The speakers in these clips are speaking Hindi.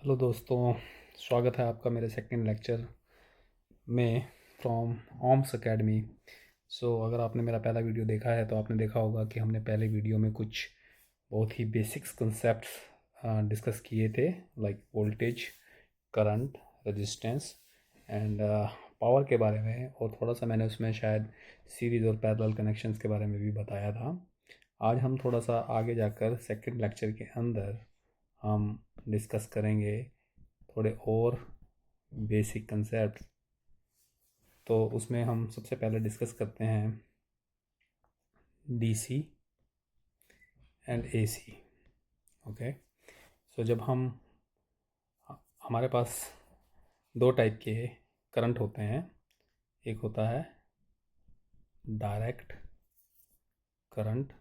हेलो दोस्तों, स्वागत है आपका मेरे सेकंड लेक्चर में फ्रॉम ओम्स एकेडमी। अगर आपने मेरा पहला वीडियो देखा है तो आपने देखा होगा कि हमने पहले वीडियो में कुछ बहुत ही बेसिक्स कंसेप्ट्स डिस्कस किए थे, like voltage, current, resistance and power के बारे में, और थोड़ा सा मैंने उसमें शायद सीरीज़ और पैरेलल कनेक्शंस के बारे में भी बताया था। आज हम थोड़ा सा आगे जाकर सेकंड लेक्चर के अंदर हम डिस्कस करेंगे थोड़े और बेसिक कंसेप्ट। तो उसमें हम सबसे पहले डिस्कस करते हैं डीसी एंड एसी। ओके, जब हमारे पास दो टाइप के करंट होते हैं, एक होता है डायरेक्ट करंट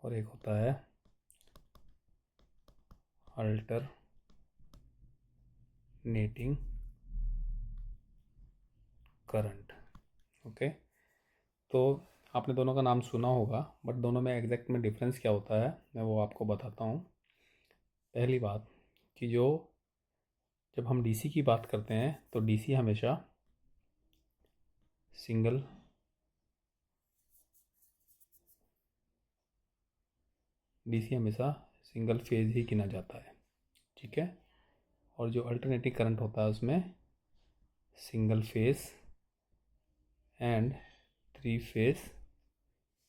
और एक होता है अल्टरनेटिंग करंट। ओके, तो आपने दोनों का नाम सुना होगा, बट दोनों में एग्जैक्ट में डिफरेंस क्या होता है मैं वो आपको बताता हूँ। पहली बात कि जब हम डीसी की बात करते हैं तो डीसी हमेशा सिंगल फेज ही गिना जाता है, ठीक है। और जो अल्टरनेटिंग करंट होता है उसमें single phase and three phase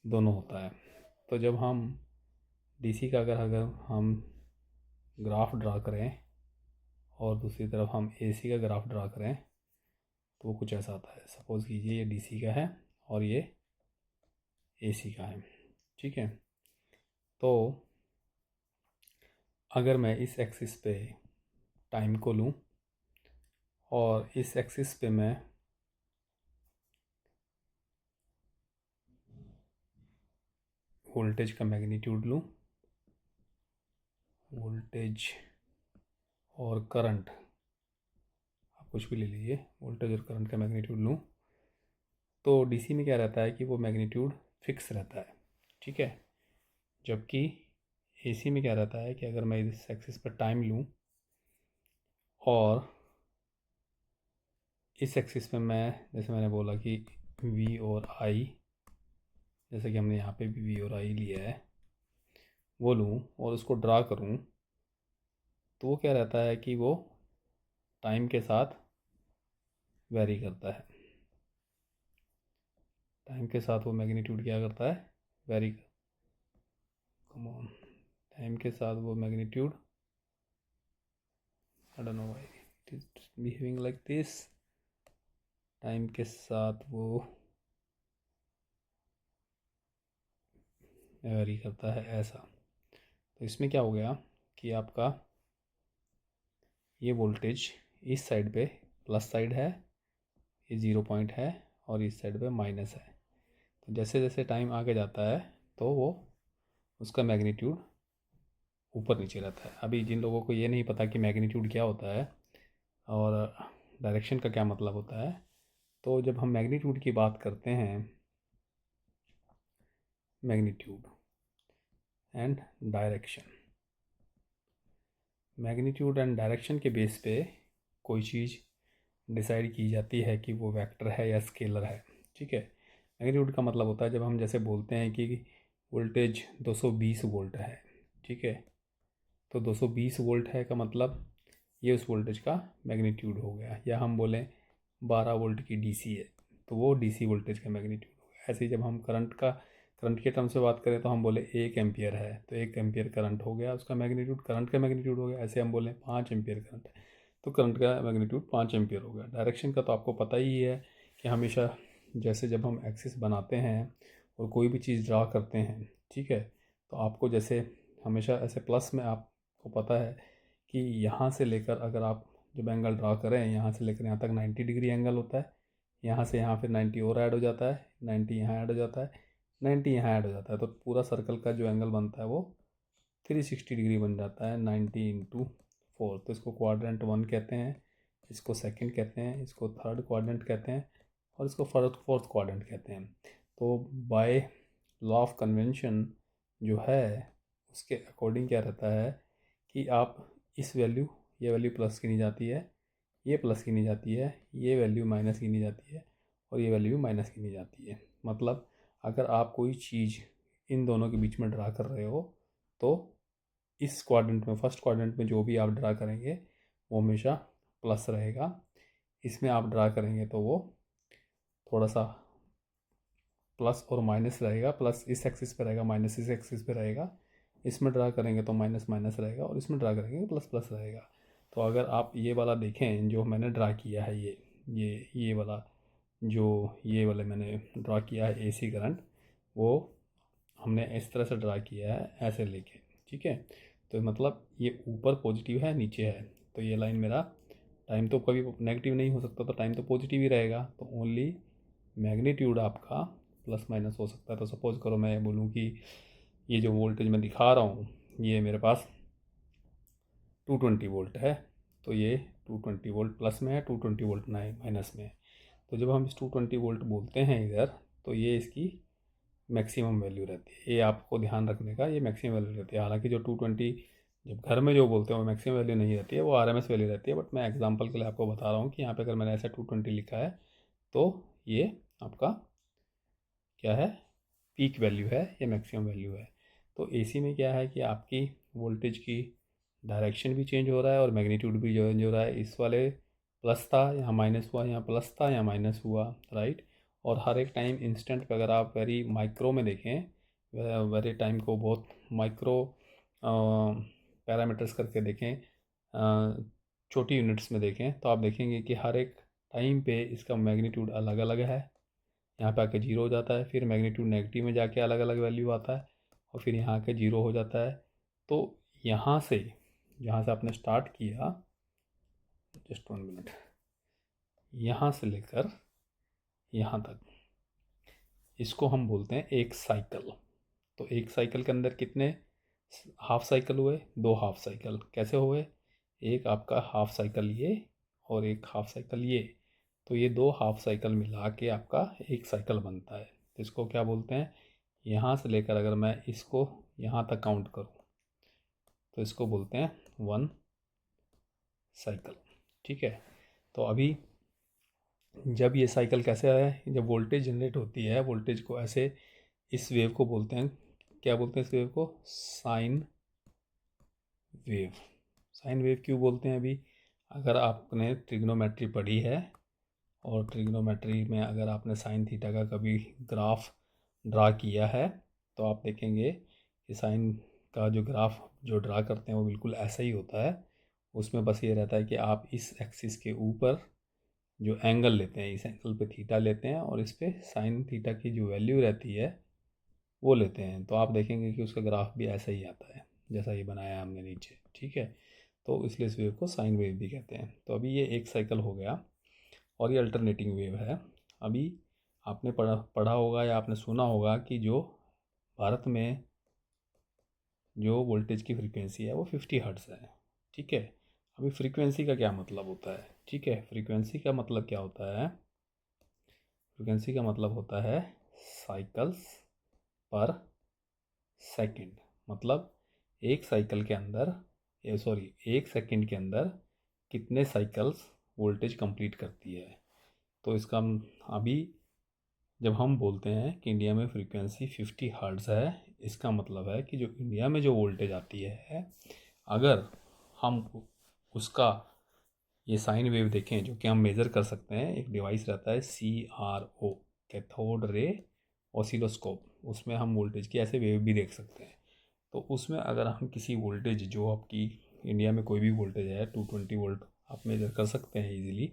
दोनों होता है। तो जब हम डीसी का अगर हम ग्राफ ड्रा करें और दूसरी तरफ हम एसी का ग्राफ ड्रा करें तो वो कुछ ऐसा आता है। सपोज़ कीजिए ये डीसी का है और ये एसी का है, ठीक है। तो अगर मैं इस एक्सिस पे टाइम को लूँ और इस एक्सिस पे मैं वोल्टेज का मैग्नीट्यूड लूँ, वोल्टेज और करंट, आप कुछ भी ले लीजिए, वोल्टेज और करंट का मैग्नीट्यूड लूँ, तो डीसी में क्या रहता है कि वो मैग्नीट्यूड फिक्स रहता है, ठीक है। जबकि एसी में क्या रहता है कि अगर मैं इस एक्सिस पर टाइम लूँ और इस एक्सिस में मैं, जैसे मैंने बोला कि वी और आई, जैसे कि हमने यहाँ पे भी वी और आई लिया है, वो लूँ और उसको ड्रा करूँ, तो वो क्या रहता है कि वो टाइम के साथ वेरी करता है। टाइम के साथ वो मैग्नीट्यूड क्या करता है, वेरी, कम ऑन, टाइम के साथ वो magnitude, I don't know why it is behaving like this, time के साथ वो वेरी करता है ऐसा। तो इसमें क्या हो गया कि आपका ये वोल्टेज इस साइड पे प्लस साइड है, ये 0 पॉइंट है, और इस साइड पे माइनस है। तो जैसे जैसे टाइम आगे जाता है तो वो उसका मैग्नीट्यूड ऊपर नीचे रहता है। अभी जिन लोगों को ये नहीं पता कि मैग्नीट्यूड क्या होता है और डायरेक्शन का क्या मतलब होता है, तो जब हम मैग्नीट्यूड की बात करते हैं, magnitude and direction, magnitude and direction के बेस पे कोई चीज़ डिसाइड की जाती है कि वो वेक्टर है या स्केलर है, ठीक है। मैग्नीट्यूड का मतलब होता है जब हम जैसे बोलते हैं कि वोल्टेज 220 वोल्ट है, ठीक है, तो 220 वोल्ट है का मतलब ये उस वोल्टेज का मैग्नीट्यूड हो गया। या हम बोलें 12 वोल्ट की डीसी है तो वो डीसी वोल्टेज का मैग्नीट्यूड हो गया। ऐसे ही जब हम करंट के टर्म से बात करें तो हम बोले 1 एम्पियर है तो 1 एम्पियर करंट हो गया, उसका मैग्नीट्यूड करंट का मैग्नीट्यूड हो गया। ऐसे हम बोलें 5 एम्पियर करंट है तो करंट का मैग्नीट्यूड 5 एम्पियर हो गया। डायरेक्शन का तो आपको पता ही है कि हमेशा जैसे जब हम एक्सिस बनाते हैं और कोई भी चीज़ ड्रा करते हैं, ठीक है, तो आपको जैसे हमेशा ऐसे प्लस में आपको पता है कि यहाँ से लेकर अगर आप जब एंगल ड्रा करें यहाँ से लेकर यहाँ तक 90 डिग्री एंगल होता है, यहाँ से यहाँ फिर 90 और ऐड हो जाता है, 90 यहाँ ऐड हो जाता है, 90 यहाँ ऐड हो जाता है, तो पूरा सर्कल का जो एंगल बनता है वो 360 डिग्री बन जाता है 90 इंटू 4। तो इसको क्वाड्रेंट 1 कहते हैं, इसको सेकंड कहते हैं, इसको थर्ड क्वाड्रेंट कहते हैं और इसको फोर्थ क्वाड्रेंट कहते हैं। तो बाय लॉ ऑफ कन्वेंशन जो है उसके अकॉर्डिंग क्या रहता है कि आप इस वैल्यू, ये वैल्यू प्लस की नहीं जाती है, ये प्लस की नहीं जाती है, ये वैल्यू माइनस की नहीं जाती है, और ये वैल्यू माइनस की नहीं जाती है। मतलब अगर आप कोई चीज़ इन दोनों के बीच में ड्रा कर रहे हो तो इस क्वाड्रेंट में, फर्स्ट क्वाड्रेंट में जो भी आप ड्रा करेंगे वो हमेशा प्लस रहेगा। इसमें आप ड्रा करेंगे तो वो थोड़ा सा प्लस और माइनस रहेगा, प्लस इस एक्सिस पे रहेगा, माइनस इस एक्सिस पे रहेगा। इसमें ड्रा करेंगे तो माइनस माइनस रहेगा, और इसमें ड्रा करेंगे प्लस प्लस रहेगा। तो अगर आप ये वाला देखें जो मैंने ड्रा किया है, ये वाला, जो ये वाले मैंने ड्रा किया है एसी करंट, वो हमने इस तरह से ड्रा किया है ऐसे लेके, ठीक है। तो मतलब ये ऊपर पॉजिटिव है, नीचे है, तो ये लाइन मेरा टाइम तो कभी नेगेटिव नहीं हो सकता, तो टाइम तो पॉजिटिव ही रहेगा। तो ओनली मैग्नीट्यूड आपका प्लस माइनस हो सकता है। तो सपोज़ करो मैं बोलूँ कि ये जो वोल्टेज मैं दिखा रहा हूँ ये मेरे पास 220 वोल्ट है, तो ये 220 वोल्ट प्लस में है, 220 वोल्ट माइनस में है। तो जब हम इस 220 वोल्ट बोलते हैं इधर, तो ये इसकी मैक्सिमम वैल्यू रहती है। ये आपको ध्यान रखने का, ये मैक्सिमम वैल्यू रहती है। हालांकि जो 220 जब घर में जो बोलते हैं वो मैक्सिमम वैल्यू नहीं रहती है, वो आरएमएस वैल्यू रहती है। बट मैं एग्जांपल के लिए आपको बता रहा हूँ कि यहाँ पे अगर मैंने ऐसा 220 लिखा है तो ये आपका क्या है, पीक वैल्यू है या मैक्सिमम वैल्यू है। तो एसी में क्या है कि आपकी वोल्टेज की डायरेक्शन भी चेंज हो रहा है और मैग्नीट्यूड भी चेंज हो रहा है। इस वाले प्लस था, यहाँ माइनस हुआ, यहाँ प्लस था, यहाँ माइनस हुआ, राइट। और हर एक टाइम इंस्टेंट पे अगर आप वेरी माइक्रो में देखें, वेरी टाइम को बहुत माइक्रो पैरामीटर्स करके देखें, छोटी यूनिट्स में देखें, तो आप देखेंगे कि हर एक टाइम पे इसका मैग्नीट्यूड अलग अलग है। यहाँ पे आके जीरो हो जाता है, फिर मैग्नीट्यूड नेगेटिव में जाके अलग अलग वैल्यू आता है, और फिर यहाँ आके जीरो हो जाता है। तो यहाँ से, जहाँ से आपने स्टार्ट किया, जस्ट 1 मिनट, यहाँ से लेकर यहाँ तक, इसको हम बोलते हैं एक साइकिल। तो एक साइकिल के अंदर कितने हाफ साइकिल हुए? 2 हाफ साइकिल। कैसे हुए? एक आपका हाफ साइकिल ये और एक हाफ साइकिल ये, तो ये 2 हाफ साइकिल मिला के आपका एक साइकिल बनता है। तो इसको क्या बोलते हैं? यहाँ से लेकर अगर मैं इसको यहाँ तक काउंट करूँ तो इसको बोलते हैं 1 साइकिल, ठीक है। तो अभी जब ये साइकिल कैसे आया है, जब वोल्टेज जनरेट होती है, वोल्टेज को ऐसे, इस वेव को बोलते हैं, क्या बोलते हैं इस वेव को? Sine wave. साइन वेव क्यों बोलते हैं? अभी अगर आपने ट्रिग्नोमेट्री पढ़ी है, और ट्रिग्नोमेट्री में अगर आपने साइन थीटा का कभी ग्राफ ड्रा किया है, तो आप देखेंगे कि साइन का जो ग्राफ जो ड्रा करते हैं वो बिल्कुल ऐसा ही होता है। उसमें बस ये रहता है कि आप इस एक्सिस के ऊपर जो एंगल लेते हैं, इस एंगल पे थीटा लेते हैं, और इस पे साइन थीटा की जो वैल्यू रहती है वो लेते हैं। तो आप देखेंगे कि उसका ग्राफ भी ऐसा ही आता है जैसा ये बनाया है हमने नीचे, ठीक है। तो इसलिए इस वेव को साइन वेव भी कहते हैं। तो अभी ये एक साइकिल हो गया, और ये अल्टरनेटिंग वेव है। अभी आपने पढ़ा होगा या आपने सुना होगा कि जो भारत में जो वोल्टेज की फ्रीक्वेंसी है वो 50 हर्ट्ज़ है, ठीक है। अभी फ्रीक्वेंसी का क्या मतलब होता है? ठीक है, फ्रीक्वेंसी का मतलब क्या होता है? फ्रीक्वेंसी का मतलब होता है साइकिल्स पर सेकंड। मतलब एक साइकिल के अंदर, एक सेकंड के अंदर कितने साइकिल्स वोल्टेज कंप्लीट करती है। तो इसका अभी जब हम बोलते हैं कि इंडिया में फ्रीक्वेंसी 50 हर्ट्ज़ है, इसका मतलब है कि जो इंडिया में जो वोल्टेज आती है, अगर हम उसका ये साइन वेव देखें, जो कि हम मेज़र कर सकते हैं, एक डिवाइस रहता है CRO, कैथोड रे ऑसिलोस्कोप, उसमें हम वोल्टेज की ऐसे वेव भी देख सकते हैं। तो उसमें अगर हम किसी वोल्टेज, जो आपकी इंडिया में कोई भी वोल्टेज है 220 वोल्ट, आप मेज़र कर सकते हैं इजीली,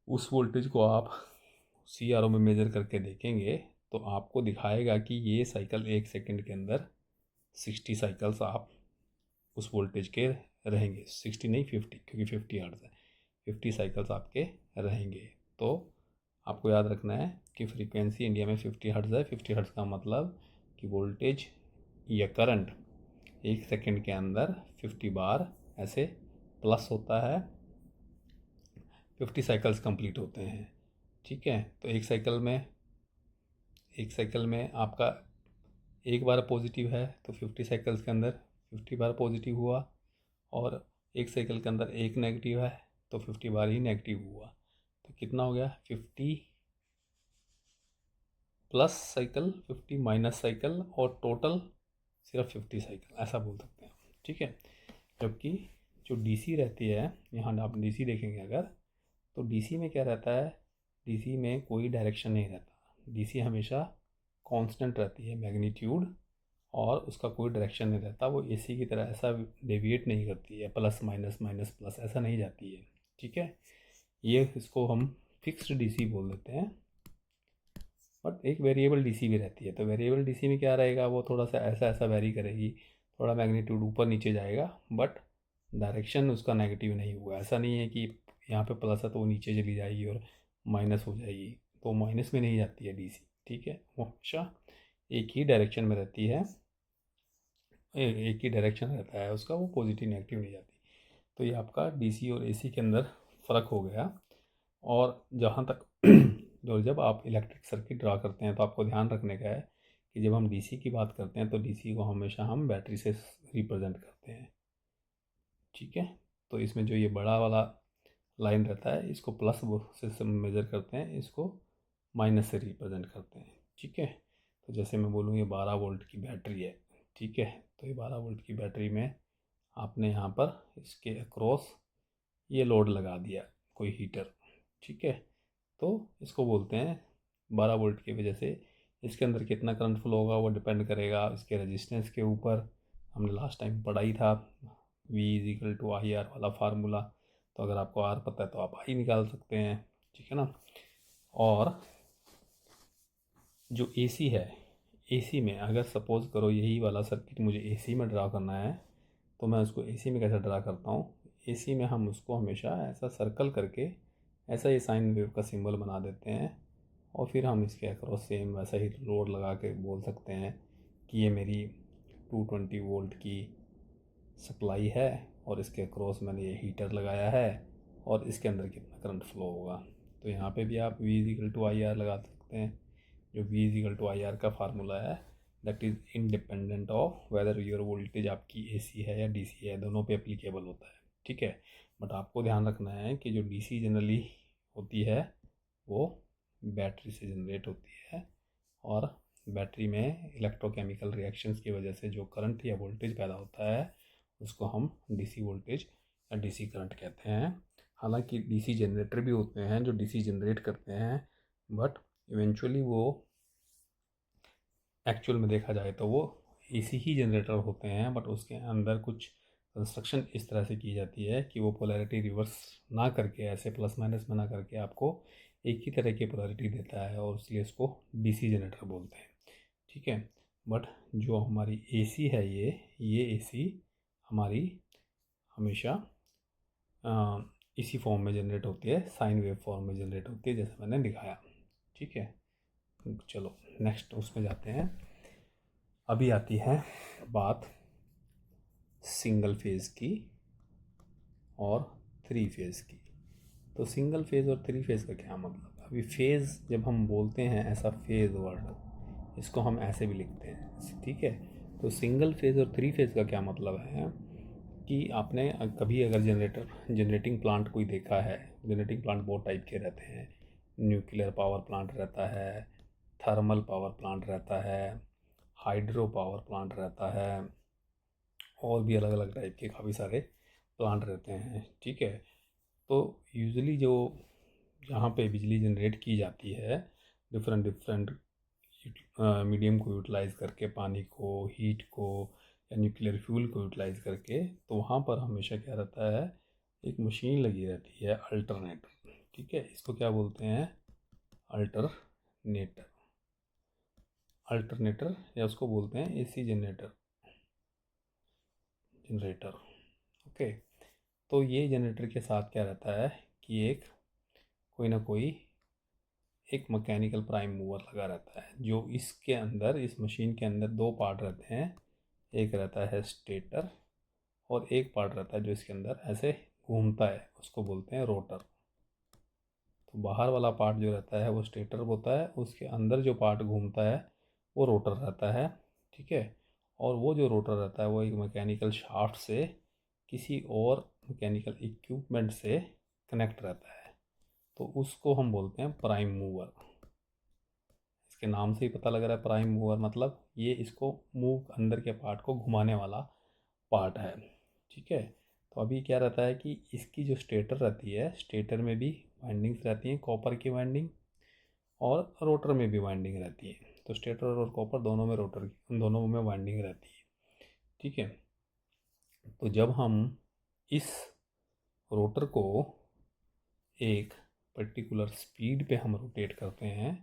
उस वोल्टेज को आप CRO में मेज़र करके देखेंगे तो आपको दिखाएगा कि ये साइकिल एक सेकंड के अंदर 60 साइकिल्स आप उस वोल्टेज के रहेंगे। 60 नहीं, 50, क्योंकि 50 हर्ट्ज़ है, 50 साइकिल्स आपके रहेंगे। तो आपको याद रखना है कि फ्रीक्वेंसी इंडिया में 50 हर्ट्ज़ है। 50 हर्ट्ज़ का मतलब कि वोल्टेज या करंट एक सेकंड के अंदर 50 बार ऐसे प्लस होता है, 50 साइकिल्स कंप्लीट होते हैं, ठीक है। तो एक साइकिल में आपका एक बार पॉजिटिव है, तो 50 साइकिल्स के अंदर 50 बार पॉजिटिव हुआ, और एक साइकिल के अंदर एक नेगेटिव है तो 50 बार ही नेगेटिव हुआ। तो कितना हो गया, 50 प्लस साइकिल, 50 माइनस साइकिल, और टोटल सिर्फ 50 साइकिल, ऐसा बोल सकते हैं। ठीक है। जबकि जो डीसी रहती है, यहाँ आप डीसी देखेंगे अगर, तो डीसी में क्या रहता है, डीसी में कोई डायरेक्शन नहीं रहता। डीसी हमेशा कांस्टेंट रहती है मैग्नीट्यूड, और उसका कोई डायरेक्शन नहीं रहता। वो एसी की तरह ऐसा डेविएट नहीं करती है, प्लस माइनस माइनस प्लस ऐसा नहीं जाती है। ठीक है। ये इसको हम फिक्स्ड डीसी बोल देते हैं। बट एक वेरिएबल डीसी भी रहती है। तो वेरिएबल डीसी में क्या रहेगा, वो थोड़ा सा ऐसा ऐसा वेरी करेगी, थोड़ा मैग्नीट्यूड ऊपर नीचे जाएगा, बट डायरेक्शन उसका नेगेटिव नहीं होगा। ऐसा नहीं है कि यहाँ पे प्लस है तो वो नीचे चली जाएगी और माइनस हो जाएगी, तो माइनस में नहीं जाती है डीसी। ठीक है। वो हमेशा एक ही डायरेक्शन में रहती है, एक ही डायरेक्शन रहता है उसका, वो पॉजिटिव नेगेटिव नहीं जाती। तो ये आपका डीसी और एसी के अंदर फ़र्क हो गया। और जहाँ तक और जब आप इलेक्ट्रिक सर्किट ड्रा करते हैं तो आपको ध्यान रखने का है कि जब हम डीसी की बात करते हैं तो डीसी को हमेशा हम बैटरी से रिप्रेजेंट करते हैं। ठीक है। तो इसमें जो ये बड़ा वाला लाइन रहता है, इसको प्लस से मेज़र करते हैं, इसको माइनस से रिप्रेजेंट करते हैं। ठीक है। तो जैसे मैं बोलूँ ये 12 वोल्ट की बैटरी है। ठीक है। तो ये 12 वोल्ट की बैटरी में आपने यहाँ पर इसके अक्रॉस ये लोड लगा दिया, कोई हीटर। ठीक है। तो इसको बोलते हैं 12 वोल्ट की वजह से इसके अंदर कितना करंट फ्लो होगा वो डिपेंड करेगा इसके रेजिस्टेंस के ऊपर। हमने लास्ट टाइम पढ़ाई था V=IR वाला फार्मूला। तो अगर आपको आर पता है तो आप आई निकाल सकते हैं। ठीक है ना। और जो एसी है, एसी में अगर सपोज़ करो यही वाला सर्किट मुझे एसी में ड्रा करना है, तो मैं उसको एसी में कैसे ड्रा करता हूँ, एसी में हम उसको हमेशा ऐसा सर्कल करके ऐसा ही साइन वेव का सिंबल बना देते हैं, और फिर हम इसके अक्रॉस सेम वैसा ही लोड लगा के बोल सकते हैं कि ये मेरी 220 वोल्ट की सप्लाई है, और इसके अक्रॉस मैंने ये हीटर लगाया है, और इसके अंदर कितना करंट फ्लो होगा। तो यहाँ पे भी आप V=IR लगा सकते हैं। जो V=IR का फार्मूला है that is independent of whether your voltage आपकी एसी है या डीसी है, दोनों पे एप्लीकेबल होता है। ठीक है। बट आपको ध्यान रखना है कि जो डीसी जनरली होती है वो बैटरी से जनरेट होती है, और बैटरी में इलेक्ट्रोकेमिकल रिएक्शंस की वजह से जो करंट या वोल्टेज पैदा होता है उसको हम डीसी वोल्टेज या डीसी करंट कहते हैं। हालांकि डीसी जनरेटर भी होते हैं जो डीसी जनरेट करते हैं, बट इवेंचुअली वो एक्चुअल में देखा जाए तो वो एसी ही जनरेटर होते हैं, बट उसके अंदर कुछ कंस्ट्रक्शन इस तरह से की जाती है कि वो पोलैरिटी रिवर्स ना करके, ऐसे प्लस माइनस में ना करके आपको एक ही तरह की पोलैरिटी देता है, और इसलिए उसको डीसी जनरेटर बोलते हैं। ठीक है। बट जो हमारी एसी है, ये एसी हमारी हमेशा इसी फॉर्म में जनरेट होती है, साइन वेव फॉर्म में जनरेट होती है, जैसे मैंने दिखाया। ठीक है। चलो नेक्स्ट उसमें जाते हैं। अभी आती है बात सिंगल फेज़ की और थ्री फेज़ की। तो सिंगल फेज़ और थ्री फेज़ का क्या मतलब है। अभी फेज़ जब हम बोलते हैं, ऐसा फेज़ वर्ड इसको हम ऐसे भी लिखते हैं। ठीक है। तो सिंगल फेज़ और थ्री फेज़ का क्या मतलब है कि आपने कभी अगर जनरेटिंग प्लांट कोई देखा है, जनरेटिंग प्लांट बहुत टाइप के रहते हैं। न्यूक्लियर पावर प्लांट रहता है, थर्मल पावर प्लांट रहता है, हाइड्रो पावर प्लांट रहता है, और भी अलग अलग टाइप के काफ़ी सारे प्लांट रहते हैं। ठीक है। तो यूजुअली जो जहाँ पे बिजली जनरेट की जाती है डिफरेंट डिफरेंट मीडियम को यूटिलाइज़ करके, पानी को, हीट को, या न्यूक्लियर फ्यूल को यूटिलाइज़ करके, तो वहाँ पर हमेशा क्या रहता है, एक मशीन लगी रहती है अल्टरनेटर। ठीक है। इसको क्या बोलते हैं, अल्टरनेटर। अल्टरनेटर या उसको बोलते हैं एसी जनरेटर। ओके। तो ये जनरेटर के साथ क्या रहता है कि एक कोई ना कोई एक मैकेनिकल प्राइम मूवर लगा रहता है, जो इसके अंदर, इस मशीन के अंदर दो पार्ट रहते हैं। एक रहता है स्टेटर, और एक पार्ट रहता है जो इसके अंदर ऐसे घूमता है, उसको बोलते हैं रोटर। तो बाहर वाला पार्ट जो रहता है वो स्टेटर होता है, उसके अंदर जो पार्ट घूमता है वो रोटर रहता है। ठीक है। और वो जो रोटर रहता है वो एक मैकेनिकल शाफ्ट से किसी और मैकेनिकल इक्विपमेंट से कनेक्ट रहता है, तो उसको हम बोलते हैं प्राइम मूवर। इसके नाम से ही पता लग रहा है प्राइम मूवर मतलब ये इसको मूव, अंदर के पार्ट को घुमाने वाला पार्ट है। ठीक है, तो अभी क्या रहता है कि इसकी जो स्टेटर रहती है, स्टेटर में भी वाइंडिंग्स रहती हैं, कॉपर की वाइंडिंग, और रोटर में भी वाइंडिंग रहती है। तो स्टेटर और कॉपर दोनों में, रोटर दोनों में वाइंडिंग रहती है। ठीक है, तो जब हम इस रोटर को एक पर्टिकुलर स्पीड पे हम रोटेट करते हैं,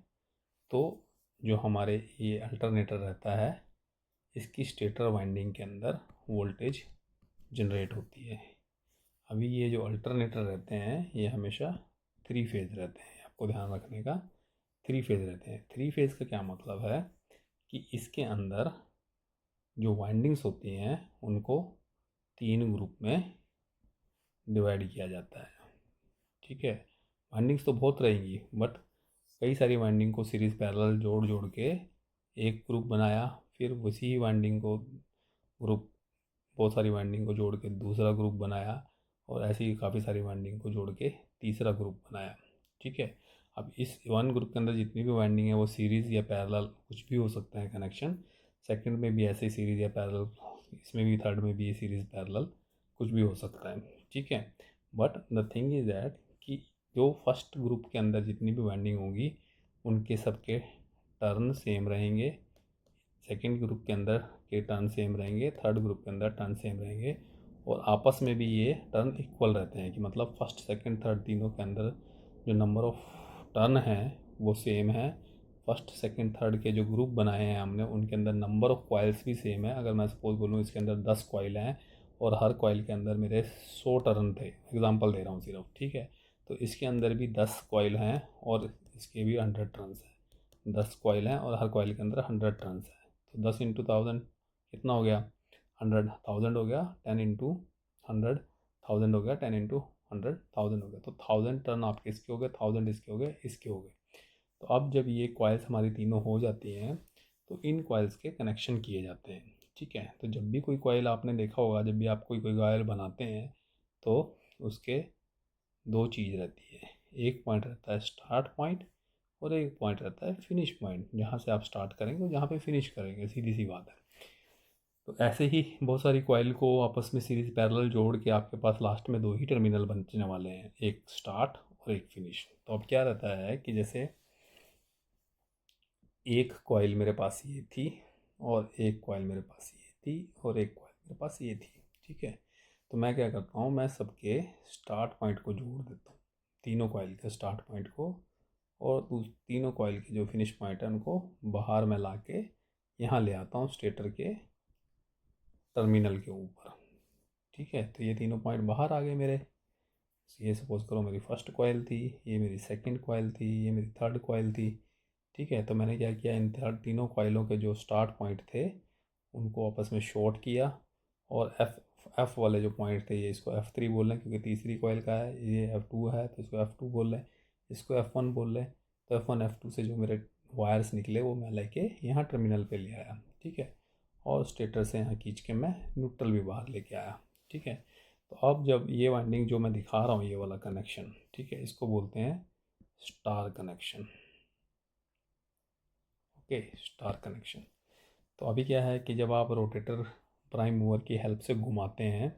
तो जो हमारे ये अल्टरनेटर रहता है, इसकी स्टेटर वाइंडिंग के अंदर वोल्टेज जनरेट होती है। अभी ये जो अल्टरनेटर रहते हैं ये हमेशा 3 फेज़ रहते हैं, आपको ध्यान रखने का। 3 फेज़ रहते हैं। 3 फेज़ का क्या मतलब है कि इसके अंदर जो वाइंडिंग्स होती हैं उनको 3 ग्रुप में डिवाइड किया जाता है। ठीक है, वाइंडिंग्स तो बहुत रहेंगी, बट कई सारी वाइंडिंग को सीरीज़ पैरेलल जोड़ जोड़ के एक ग्रुप बनाया, फिर उसी वाइंडिंग को ग्रुप, बहुत सारी वाइंडिंग को जोड़ के दूसरा ग्रुप बनाया, और ऐसे ही काफ़ी सारी वाइंडिंग को जोड़ के तीसरा ग्रुप बनाया। ठीक है, अब इस वन ग्रुप के अंदर जितनी भी वाइंडिंग है वो सीरीज़ या पैरेलल कुछ भी हो सकता है कनेक्शन। सेकंड में भी ऐसे ही सीरीज़ या पैरेलल, इसमें भी थर्ड में भी सीरीज़ पैरेलल कुछ भी हो सकता है। ठीक है, but the thing is that कि जो फर्स्ट ग्रुप के अंदर जितनी भी वाइंडिंग होंगी उनके सबके टर्न सेम रहेंगे, सेकेंड ग्रुप के अंदर के टर्न सेम रहेंगे, थर्ड ग्रुप के अंदर टर्न सेम रहेंगे, और आपस में भी ये टर्न इक्वल रहते हैं, कि मतलब फर्स्ट सेकंड थर्ड तीनों के अंदर जो नंबर ऑफ टर्न हैं वो सेम है। फर्स्ट सेकंड थर्ड के जो ग्रुप बनाए हैं हमने उनके अंदर नंबर ऑफ कॉइल्स भी सेम है। अगर मैं सपोज बोलूँ इसके अंदर 10 कॉइल हैं और हर कॉइल के अंदर मेरे 100 टर्न थे, एग्जांपल दे रहा हूँ सिर्फ। ठीक है, तो इसके अंदर भी 10 कॉइल हैं और इसके भी 100 टर्न्स हैं। 10 कॉइल हैं और हर कॉइल के अंदर 100 टर्न्स हैं, तो 10 इंटू 1000 कितना हो गया, 100, 1000 हो गया, 10 इंटू 100, 1000 हो गया, 10 इंटू 100, 1000 हो गया। तो 1000 टर्न आपके इसके हो गए, 1000 इसके हो गए, इसके हो गए। तो अब जब ये कॉइल्स हमारी तीनों हो जाती हैं तो इन कॉइल्स के कनेक्शन किए जाते हैं। ठीक है, तो जब भी कोई कॉइल आपने देखा होगा, जब भी आप कोई कॉइल बनाते हैं तो उसके 2 चीज़ रहती है। एक पॉइंट रहता है स्टार्ट पॉइंट, और एक पॉइंट रहता है फिनिश पॉइंट, जहाँ से आप स्टार्ट करेंगे और जहाँ पे फिनिश करेंगे, सीधी सी बात है। तो ऐसे ही बहुत सारी कॉइल को आपस में सीरीज पैरेलल जोड़ के आपके पास लास्ट में 2 ही टर्मिनल बनने वाले हैं, एक स्टार्ट और एक फिनिश। तो अब क्या रहता है कि जैसे एक कॉइल मेरे पास ये थी, और एक कॉइल मेरे पास ये थी, और एक कॉइल मेरे पास ये थी। ठीक है, तो मैं क्या करता हूँ, मैं सबके स्टार्ट पॉइंट को जोड़ देता हूँ, तीनों कॉइल के स्टार्ट पॉइंट को, और तीनों कॉइल के जो फिनिश पॉइंट है उनको बाहर में ला के यहाँ ले आता हूँ स्टेटर के टर्मिनल के ऊपर। ठीक है, तो ये तीनों पॉइंट बाहर आ गए मेरे। ये सपोज करो मेरी फर्स्ट कॉइल थी, ये मेरी सेकंड कॉइल थी, ये मेरी थर्ड कॉइल थी। ठीक है, तो मैंने क्या किया, इन तीनों कॉइलों के जो स्टार्ट पॉइंट थे उनको आपस में शॉर्ट किया, और एफ वाले जो पॉइंट थे, ये इसको F3 बोल रहे हैं क्योंकि तीसरी कॉइल का है, ये F2 है तो इसको F2 बोल रहे हैं, इसको F1 बोल रहे हैं। तो F1 F2 से जो मेरे वायर्स निकले वो मैं लेके यहाँ टर्मिनल पे ले आया। ठीक है, और स्टेटर से यहाँ खींच के मैं न्यूट्रल भी बाहर लेके आया। ठीक है, तो अब जब ये वाइंडिंग जो मैं दिखा रहा हूँ, ये वाला कनेक्शन, ठीक है, इसको बोलते हैं star connection. Okay, star connection. तो अभी क्या है कि जब आप रोटेटर प्राइम मूवर की हेल्प से घुमाते हैं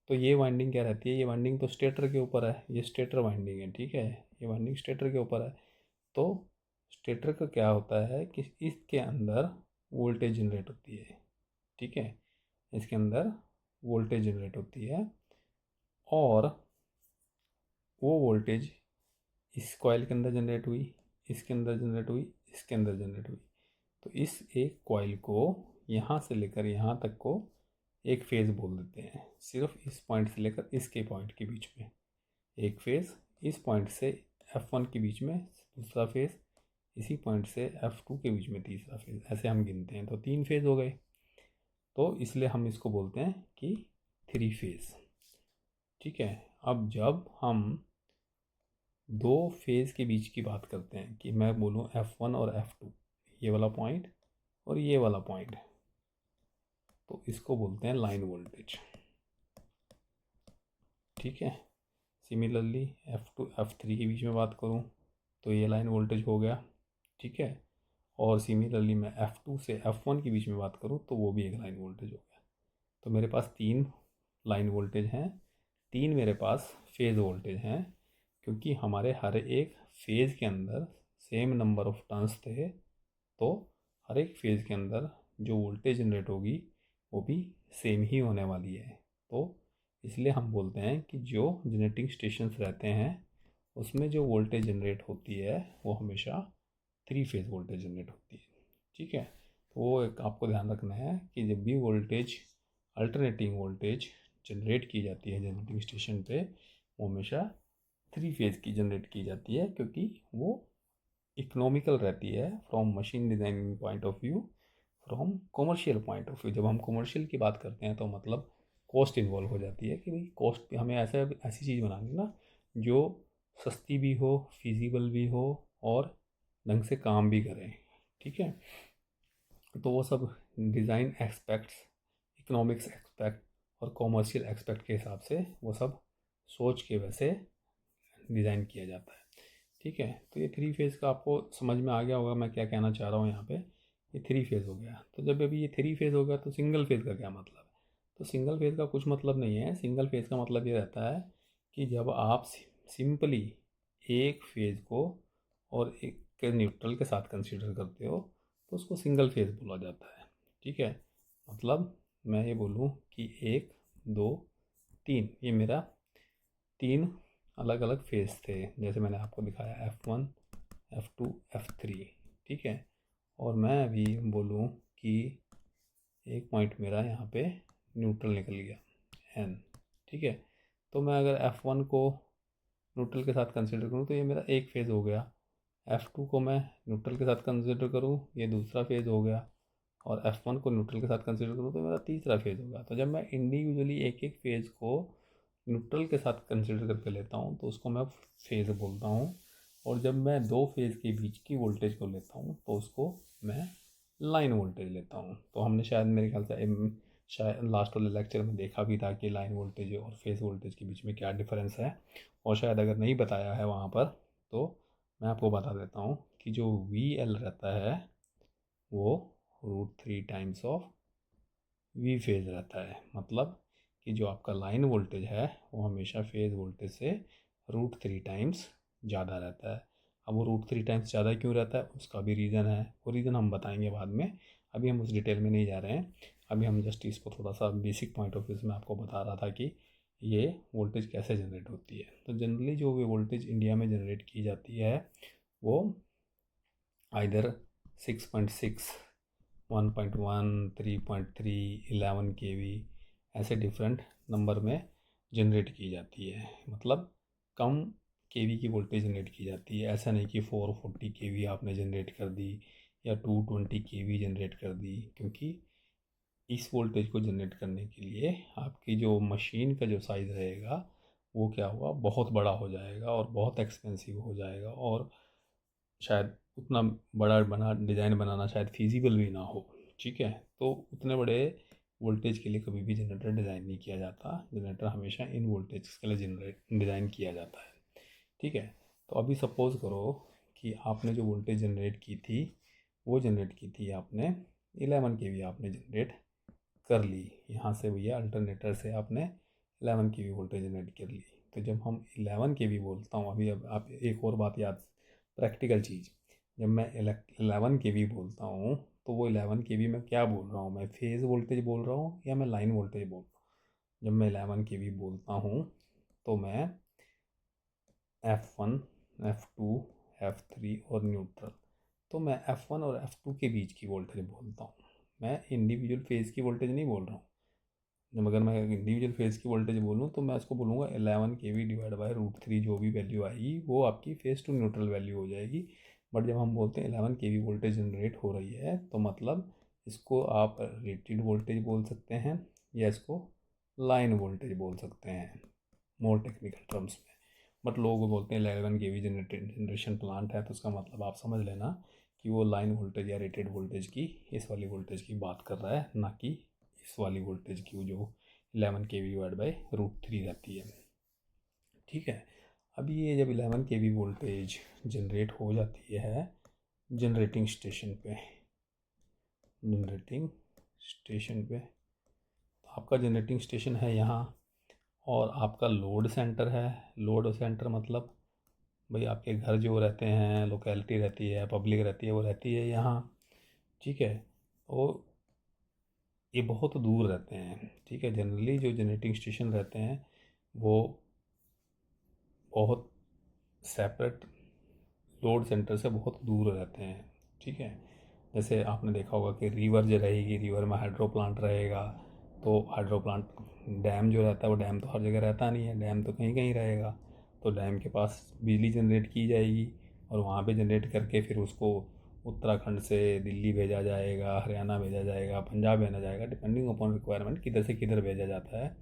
तो ये वाइंडिंग क्या रहती है, ये वाइंडिंग तो स्टेटर के ऊपर है, ये स्टेटर वाइंडिंग है। ठीक है, ये वाइंडिंग स्टेटर के ऊपर है। तो स्टेटर का क्या होता है कि इसके अंदर वोल्टेज जनरेट होती है। ठीक है, इसके अंदर वोल्टेज जनरेट होती है, और वो वोल्टेज इस कॉइल के अंदर जनरेट हुई, इसके अंदर जनरेट हुई, इसके अंदर जनरेट हुई। तो इस एक कॉइल को यहाँ से लेकर यहाँ तक को एक फेज़ बोल देते हैं, सिर्फ इस पॉइंट से लेकर इसके पॉइंट के बीच में एक फेज़, इस पॉइंट से F1 के बीच में दूसरा फेज़, इसी पॉइंट से F2 के बीच में तीसरा फेज़, ऐसे हम गिनते हैं। तो 3 फेज़ हो गए, तो इसलिए हम इसको बोलते हैं कि 3 फेज़। ठीक है, अब जब हम 2 फेज़ के बीच की बात करते हैं, कि मैं बोलूँ F1 और F2, ये वाला पॉइंट और ये वाला पॉइंट, तो इसको बोलते हैं लाइन वोल्टेज, ठीक है। सिमिलरली F2 F3 के बीच में बात करूँ तो ये लाइन वोल्टेज हो गया, ठीक है। और सिमिलरली मैं F2 से F1 के बीच में बात करूँ तो वो भी एक लाइन वोल्टेज हो गया। तो मेरे पास 3 लाइन वोल्टेज हैं, 3 मेरे पास फेज़ वोल्टेज हैं, क्योंकि हमारे हर एक फेज़ के अंदर सेम नंबर ऑफ टर्न्स थे, तो हर एक फेज़ के अंदर जो वोल्टेज जनरेट होगी वो भी सेम ही होने वाली है। तो इसलिए हम बोलते हैं कि जो जनरेटिंग स्टेशंस रहते हैं उसमें जो वोल्टेज जनरेट होती है वो हमेशा 3 फेज़ वोल्टेज जनरेट होती है, ठीक है। तो वो एक आपको ध्यान रखना है कि जब भी वोल्टेज अल्टरनेटिंग वोल्टेज जनरेट की जाती है जनरेटिंग स्टेशन पे, वो हमेशा 3 फेज़ की जनरेट की जाती है, क्योंकि वो इकोनॉमिकल रहती है from machine designing point of view, from commercial point of view. जब हम कॉमर्शियल की बात करते हैं तो मतलब कॉस्ट इन्वॉल्व हो जाती है कि भाई कॉस्ट पे हमें ऐसी चीज़ बनानी ना जो सस्ती भी हो, फिजिबल भी हो और ढंग से काम भी करें, ठीक है। तो वो सब डिज़ाइन एक्सपेक्ट्स, इकोनॉमिक्स एक्सपेक्ट और कॉमर्शियल एक्सपेक्ट के हिसाब से वो सब सोच के वैसे डिज़ाइन किया जाता है, ठीक है। तो ये 3 फेज़ का आपको समझ में आ गया होगा मैं क्या कहना चाह रहा हूँ यहाँ पे। ये 3 फेज़ हो गया। तो जब अभी ये 3 फेज़ हो गया तो सिंगल फेज़ का क्या मतलब है? तो सिंगल फेज़ का कुछ मतलब नहीं है। सिंगल फेज़ का मतलब ये रहता है कि जब आप सिंपली एक फेज़ को और एक न्यूट्रल के साथ कंसीडर करते हो तो उसको सिंगल फेज़ बोला जाता है, ठीक है। मतलब मैं ये बोलूँ कि 1 2 3 ये मेरा 3 अलग अलग फेज़ थे, जैसे मैंने आपको दिखाया F1 F2 F3, ठीक है। और मैं अभी बोलूँ कि एक पॉइंट मेरा यहाँ पे न्यूट्रल निकल गया N, ठीक है। तो मैं अगर F1 को न्यूट्रल के साथ कंसिडर करूँ तो ये मेरा एक फेज़ हो गया। F2 को मैं न्यूट्रल के साथ कंसिडर करूँ ये दूसरा फेज़ हो गया। और F1 को न्यूट्रल के साथ कंसिडर करूँ तो मेरा तीसरा फेज़ होगा। तो जब मैं इंडिविजुअली एक एक फेज़ को न्यूट्रल के साथ कंसिडर करके लेता हूँ तो उसको मैं फेज़ बोलता हूँ। और जब मैं 2 फेज़ के बीच की वोल्टेज को लेता हूँ तो उसको मैं लाइन वोल्टेज लेता हूँ। तो हमने शायद मेरे ख्याल से शायद लास्ट वाले लेक्चर में देखा भी था कि लाइन वोल्टेज और फेज़ वोल्टेज के बीच में क्या डिफरेंस है। और शायद अगर नहीं बताया है वहाँ पर तो मैं आपको बता देता हूँ कि जो VL रहता है वो √3 टाइम्स ऑफ V फेज़ रहता है। मतलब कि जो आपका लाइन वोल्टेज है वो हमेशा फेज़ वोल्टेज से √3 टाइम्स ज़्यादा रहता है। अब वो √3 टाइम्स ज़्यादा क्यों रहता है उसका भी रीज़न है, वो रीज़न हम बताएंगे बाद में। अभी हम उस डिटेल में नहीं जा रहे हैं। अभी हम जस्ट इसको थोड़ा सा बेसिक पॉइंट ऑफ व्यू से मैं आपको बता रहा था कि ये वोल्टेज कैसे जनरेट होती है। तो जनरली जो भी वोल्टेज इंडिया में जनरेट की जाती है वो आइदर 6.6 1.1 3.3 11 kV ऐसे डिफरेंट नंबर में जनरेट की जाती है। मतलब कम केवी की वोल्टेज जनरेट की जाती है। ऐसा नहीं कि 440 kV आपने जनरेट कर दी या 220 kV जनरेट कर दी, क्योंकि इस वोल्टेज को जनरेट करने के लिए आपकी जो मशीन का जो साइज़ रहेगा वो क्या हुआ बहुत बड़ा हो जाएगा और बहुत एक्सपेंसिव हो जाएगा, और शायद उतना बड़ा डिज़ाइन बनाना शायद फिजिबल भी ना हो, ठीक है। तो उतने बड़े वोल्टेज के लिए कभी भी जनरेटर डिज़ाइन नहीं किया जाता। जनरेटर हमेशा इन वोल्टेज के लिए डिज़ाइन किया जाता है, ठीक है। तो अभी सपोज़ करो कि आपने जो वोल्टेज जनरेट की थी वो जनरेट की थी आपने 11 kV आपने जनरेट कर ली यहाँ से, भैया अल्टरनेटर से आपने 11 kV वोल्टेज जनरेट कर ली। तो जब हम 11 kV बोलता हूँ, अभी अब आप एक और बात याद, प्रैक्टिकल चीज़, जब मैं 11 kV बोलता हूँ तो वो 11 kV मैं क्या बोल रहा हूँ, मैं फेज़ वोल्टेज बोल रहा हूँ या मैं लाइन वोल्टेज बोल रहा हूँ। जब मैं 11 kV बोलता हूँ तो मैं F1 F2 F3 और न्यूट्रल, तो मैं F1 और F2 के बीच की वोल्टेज बोलता हूँ। मैं इंडिविजुअल फेज़ की वोल्टेज नहीं बोल रहा हूँ। जब अगर मैं इंडिविजुअल फेज़ की वोल्टेज बोलूँ तो मैं उसको बोलूँगा 11 kV डिवाइड बाय √3, जो भी वैल्यू आएगी वो आपकी फेज़ टू न्यूट्रल वैल्यू हो जाएगी। बट जब हम बोलते हैं 11 kV वोल्टेज जनरेट हो रही है तो मतलब इसको आप रेटेड वोल्टेज बोल सकते हैं या इसको लाइन वोल्टेज बोल सकते हैं मोर टेक्निकल टर्म्स में। बट लोग बोलते हैं 11 kV जनरेशन प्लांट है, तो उसका मतलब आप समझ लेना कि वो लाइन वोल्टेज या रेटेड वोल्टेज की, इस वाली वोल्टेज की बात कर रहा है, ना कि इस वाली वोल्टेज की जो 11 kV डिवाइड बाई √3 रहती है। ठीक है, अभी ये जब 11 kV वोल्टेज जनरेट हो जाती है जनरेटिंग स्टेशन पे, तो आपका जनरेटिंग स्टेशन है यहाँ और आपका लोड सेंटर है। लोड सेंटर मतलब भाई आपके घर जो रहते हैं, लोकेलिटी रहती है, पब्लिक रहती है, वो रहती है यहाँ। ठीक है, तो ये बहुत दूर रहते हैं। ठीक है, जनरली जो जनरेटिंग स्टेशन रहते हैं वो बहुत सेपरेट लोड सेंटर से बहुत दूर रहते हैं। ठीक है, जैसे आपने देखा होगा कि रिवर जो रहेगी, रिवर में हाइड्रो प्लांट रहेगा, तो हाइड्रो प्लांट डैम जो रहता है वो डैम तो हर जगह रहता नहीं है, डैम तो कहीं कहीं रहेगा। तो डैम के पास बिजली जनरेट की जाएगी और वहाँ पे जनरेट करके फिर उसको उत्तराखंड से दिल्ली भेजा जाएगा, हरियाणा भेजा जाएगा, पंजाब भेजा जाएगा, डिपेंडिंग अपॉन रिक्वायरमेंट किधर से किधर भेजा जाता है।